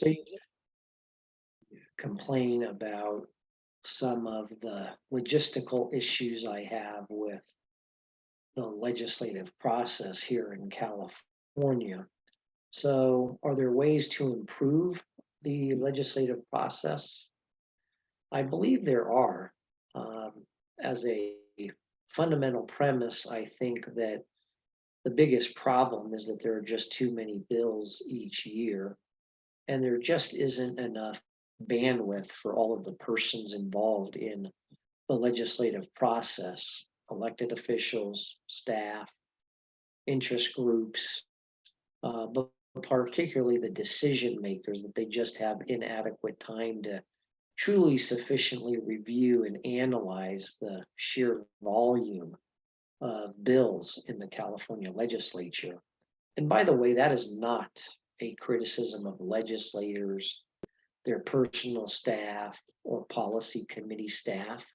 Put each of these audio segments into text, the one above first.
So you complain about some of the logistical issues I have with the legislative process here in California. So, are there ways to improve the legislative process? I believe there are. As a fundamental premise, I think that the biggest problem is that there are just too many bills each year, and there just isn't enough bandwidth for all of the persons involved in the legislative process, elected officials, staff, interest groups, but particularly the decision makers, that they just have inadequate time to truly sufficiently review and analyze the sheer volume of bills in the California legislature. And by the way, that is not a criticism of legislators, their personal staff, or policy committee staff.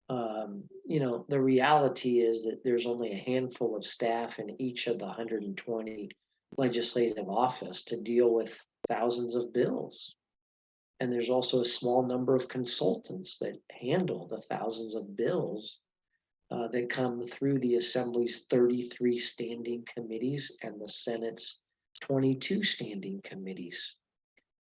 The reality is that there's only a handful of staff in each of the 120 legislative office to deal with thousands of bills. And there's also a small number of consultants that handle the thousands of bills that come through the Assembly's 33 standing committees and the Senate's 22 standing committees.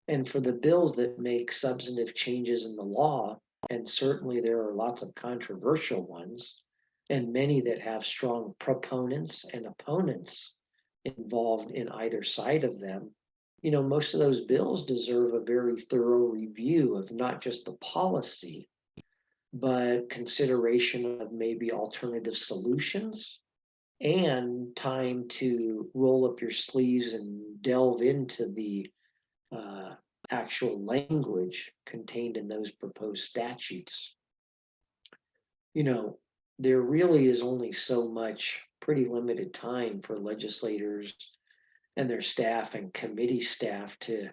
And for the bills that make substantive changes in the law, and certainly there are lots of controversial ones, and many that have strong proponents and opponents involved in either side of them, most of those bills deserve a very thorough review of not just the policy, but consideration of maybe alternative solutions and time to roll up your sleeves and delve into the actual language contained in those proposed statutes. There really is only so much pretty limited time for legislators and their staff and committee staff to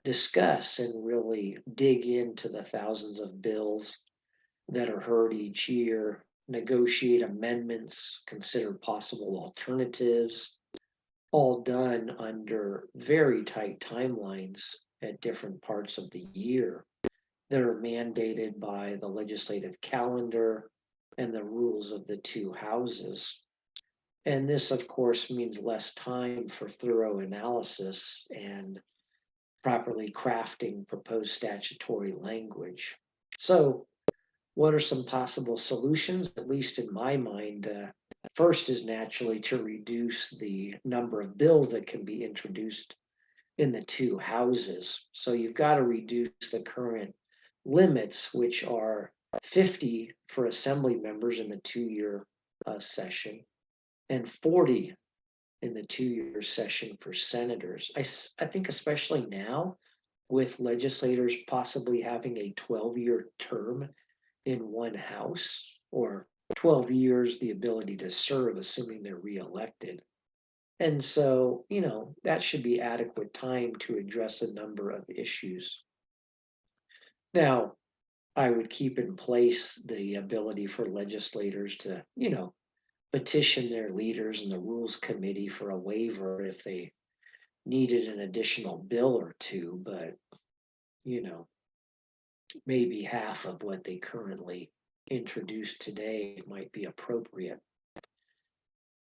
discuss and really dig into the thousands of bills that are heard each year, negotiate amendments, consider possible alternatives, all done under very tight timelines at different parts of the year that are mandated by the legislative calendar and the rules of the two houses. And this, of course, means less time for thorough analysis and properly crafting proposed statutory language. So, what are some possible solutions? At least in my mind, first is naturally to reduce the number of bills that can be introduced in the two houses. So you've got to reduce the current limits, which are 50 for assembly members in the 2-year session and 40 in the 2-year session for senators. I think especially now with legislators possibly having a 12-year term in one house, or 12 years the ability to serve, assuming they're reelected. And so, that should be adequate time to address a number of issues. Now, I would keep in place the ability for legislators to, petition their leaders in the Rules Committee for a waiver if they needed an additional bill or two, but, maybe half of what they currently introduced today might be appropriate.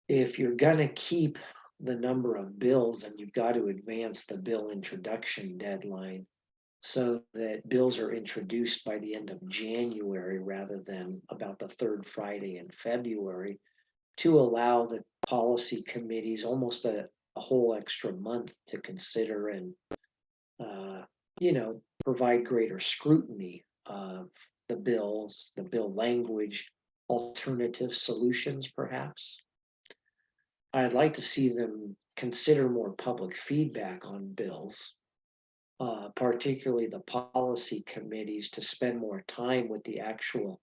If you're going to keep the number of bills, then you've got to advance the bill introduction deadline so that bills are introduced by the end of January rather than about the third Friday in February, to allow the policy committees almost a whole extra month to consider and provide greater scrutiny of the bills, the bill language, alternative solutions perhaps. I'd like to see them consider more public feedback on bills, particularly the policy committees, to spend more time with the actual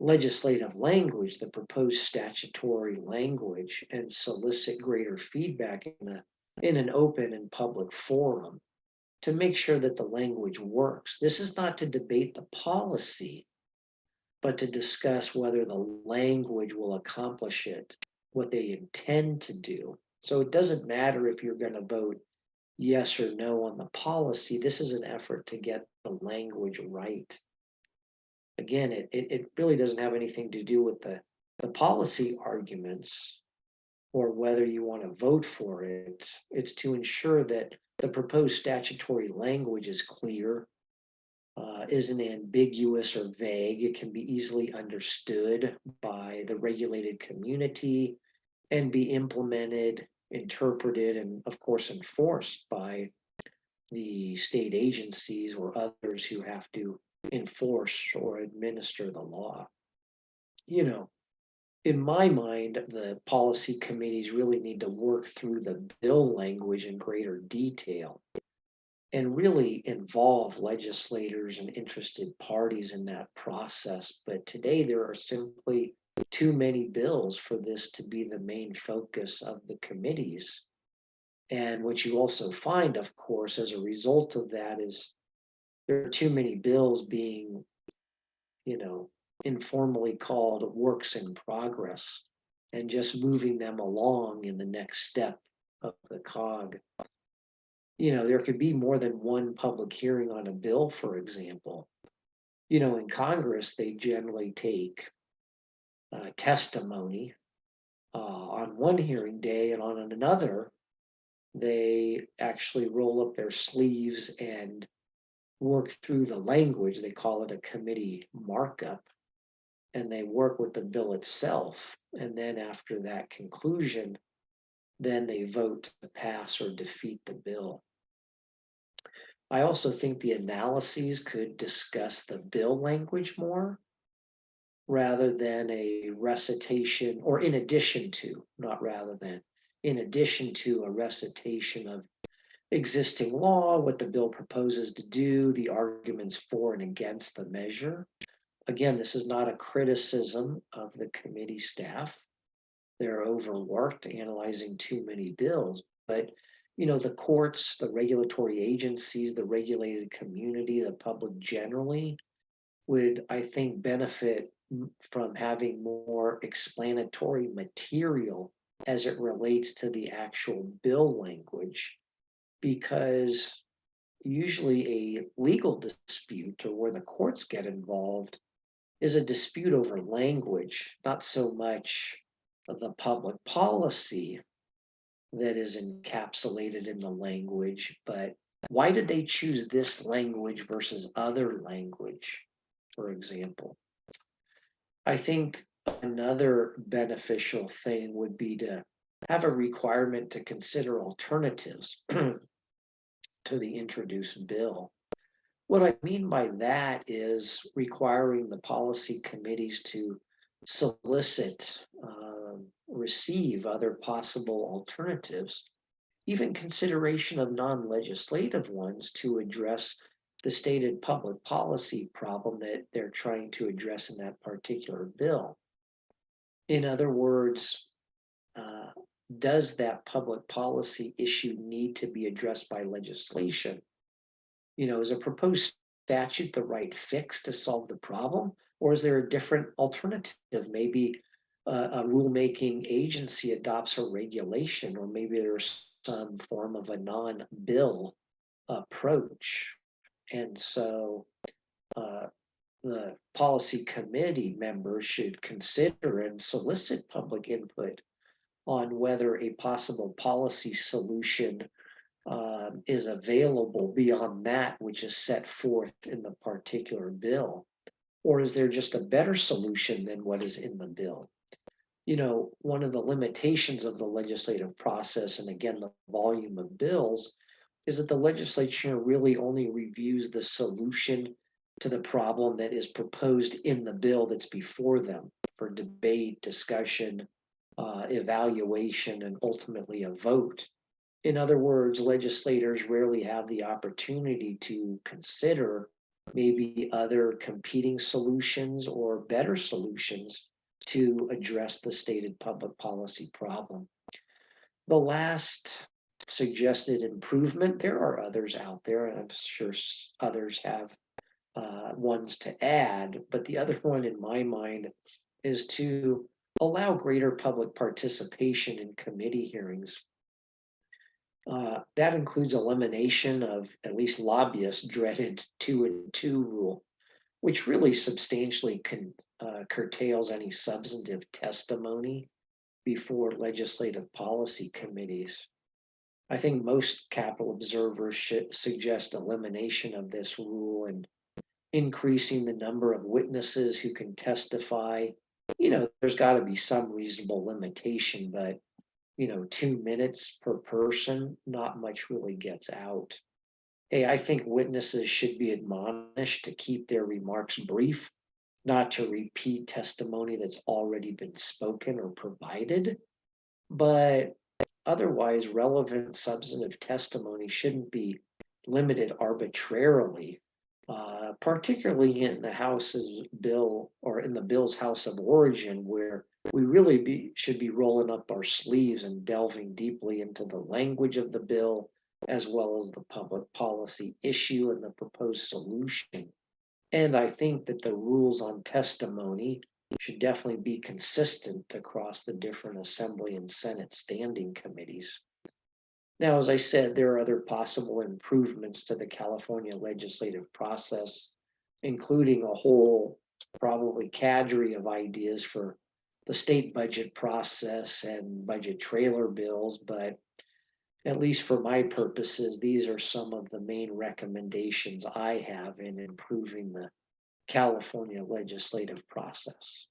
legislative language, the proposed statutory language, and solicit greater feedback in an open and public forum to make sure that the language works. This is not to debate the policy, but to discuss whether the language will accomplish what they intend to do. So it doesn't matter if you're going to vote yes or no on the policy. This is an effort to get the language right. Again, it really doesn't have anything to do with the policy arguments or whether you want to vote for it. It's to ensure that the proposed statutory language is clear, isn't ambiguous or vague. It can be easily understood by the regulated community and be implemented, interpreted, and of course enforced by the state agencies or others who have to enforce or administer the law. You know, in my mind, the policy committees really need to work through the bill language in greater detail and really involve legislators and interested parties in that process. But today, there are simply too many bills for this to be the main focus of the committees. And what you also find, of course, as a result of that is there are too many bills being, you know, informally called works in progress and just moving them along in the next step of the cog. There could be more than one public hearing on a bill, for example. In Congress, they generally take testimony on one hearing day, and on another, they actually roll up their sleeves and work through the language. They call it a committee markup, and they work with the bill itself. And then after that conclusion, then they vote to pass or defeat the bill. I also think the analyses could discuss the bill language more rather than a recitation, or in addition to, not rather than, in addition to a recitation of existing law, what the bill proposes to do, the arguments for and against the measure. Again, this is not a criticism of the committee staff. They're overworked analyzing too many bills, but the courts, the regulatory agencies, the regulated community, the public generally would, I think, benefit from having more explanatory material as it relates to the actual bill language, because usually a legal dispute or where the courts get involved is a dispute over language, not so much of the public policy that is encapsulated in the language, but why did they choose this language versus other language, for example? I think another beneficial thing would be to have a requirement to consider alternatives to the introduced bill. What I mean by that is requiring the policy committees to solicit, receive other possible alternatives, even consideration of non-legislative ones to address the stated public policy problem that they're trying to address in that particular bill. In other words, uh, does that public policy issue need to be addressed by legislation? Is a proposed statute the right fix to solve the problem? Or is there a different alternative? Maybe a rulemaking agency adopts a regulation, or maybe there's some form of a non-bill approach. And so the policy committee members should consider and solicit public input on whether a possible policy solution is available beyond that which is set forth in the particular bill? Or is there just a better solution than what is in the bill? One of the limitations of the legislative process, and again, the volume of bills, is that the legislature really only reviews the solution to the problem that is proposed in the bill that's before them for debate, discussion, evaluation, and ultimately a vote. In other words, legislators rarely have the opportunity to consider maybe other competing solutions or better solutions to address the stated public policy problem. The last suggested improvement, there are others out there, and I'm sure others have ones to add, but the other one in my mind is to allow greater public participation in committee hearings. That includes elimination of at least lobbyists' dreaded 2 and 2 rule, which really substantially curtails any substantive testimony before legislative policy committees. I think most Capitol observers should suggest elimination of this rule and increasing the number of witnesses who can testify. There's got to be some reasonable limitation, but 2 minutes per person, not much really gets out. Hey, I think witnesses should be admonished to keep their remarks brief, not to repeat testimony that's already been spoken or provided. But otherwise, relevant substantive testimony shouldn't be limited arbitrarily, particularly in the House's bill or in the bill's House of Origin, where we really should be rolling up our sleeves and delving deeply into the language of the bill, as well as the public policy issue and the proposed solution. And I think that the rules on testimony should definitely be consistent across the different Assembly and Senate standing committees. Now, as I said, there are other possible improvements to the California legislative process, including a whole probably cadre of ideas for the state budget process and budget trailer bills. But at least for my purposes, these are some of the main recommendations I have in improving the California legislative process.